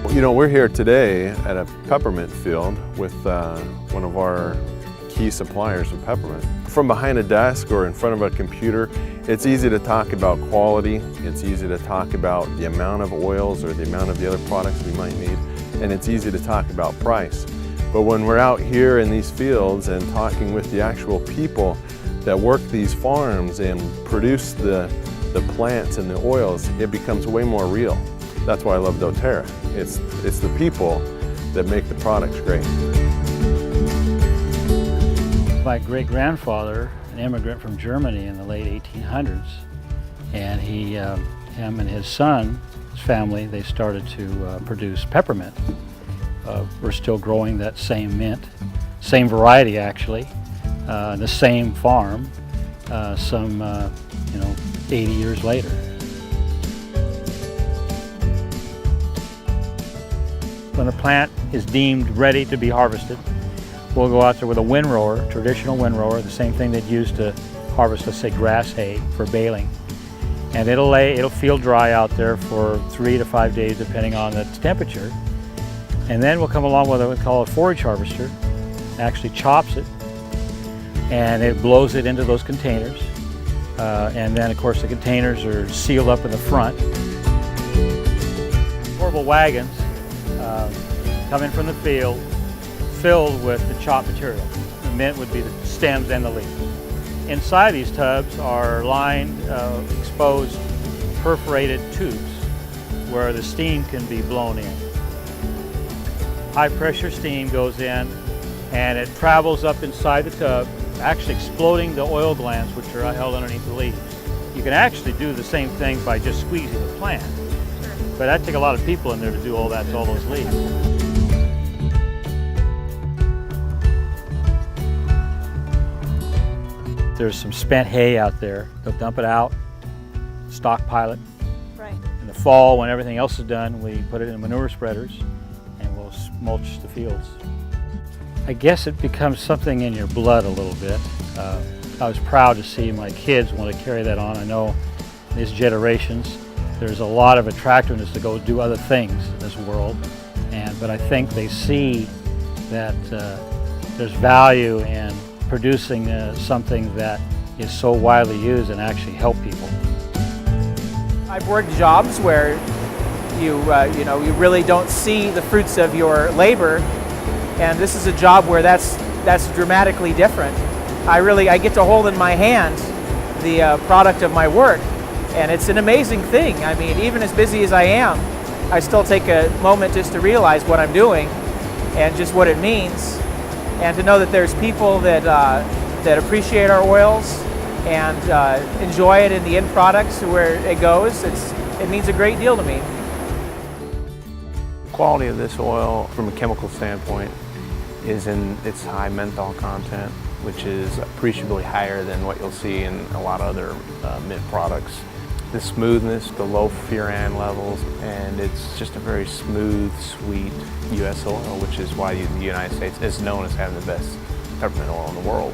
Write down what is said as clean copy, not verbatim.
You know, we're here today at a peppermint field with one of our key suppliers of peppermint. From behind a desk or in front of a computer, it's easy to talk about quality. It's easy to talk about the amount of oils or the amount of the other products we might need. And it's easy to talk about price. But when we're out here in these fields and talking with the actual people that work these farms and produce the plants and the oils, it becomes way more real. That's why I love doTERRA. It's the people that make the products great. My great-grandfather, an immigrant from Germany in the late 1800s, and him and his son, his family, they started to produce peppermint. We're still growing that same mint, same variety actually, the same farm, some 80 years later. When the plant is deemed ready to be harvested, we'll go out there with a windrower, traditional windrower, the same thing they'd use to harvest, let's say, grass hay for baling. And it'll field dry out there for 3 to 5 days depending on the temperature. And then we'll come along with what we call a forage harvester, actually chops it, and it blows it into those containers. And then, of course, the containers are sealed up in the front. Portable wagons come in from the field, filled with the chopped material. The mint would be the stems and the leaves. Inside these tubs are lined, exposed, perforated tubes where the steam can be blown in. High pressure steam goes in and it travels up inside the tub, actually exploding the oil glands which are held underneath the leaves. You can actually do the same thing by just squeezing the plant, but that'd take a lot of people in there to do all that to all those leaves. There's some spent hay out there. They'll dump it out, stockpile it. Right. In the fall, when everything else is done, we put it in manure spreaders and we'll mulch the fields. I guess it becomes something in your blood a little bit. I was proud to see my kids want to carry that on. I know these generations, there's a lot of attractiveness to go do other things in this world, but I think they see that there's value in producing something that is so widely used and actually help people. I've worked jobs where you really don't see the fruits of your labor, and this is a job where that's dramatically different. I get to hold in my hands the product of my work, and it's an amazing thing. I mean, even as busy as I am, I still take a moment just to realize what I'm doing and just what it means. And to know that there's people that appreciate our oils and enjoy it in the end products where it goes, it means a great deal to me. The quality of this oil from a chemical standpoint is in its high menthol content, which is appreciably higher than what you'll see in a lot of other mint products. The smoothness, the low furan levels, and it's just a very smooth, sweet U.S. oil, which is why the United States is known as having the best peppermint oil in the world.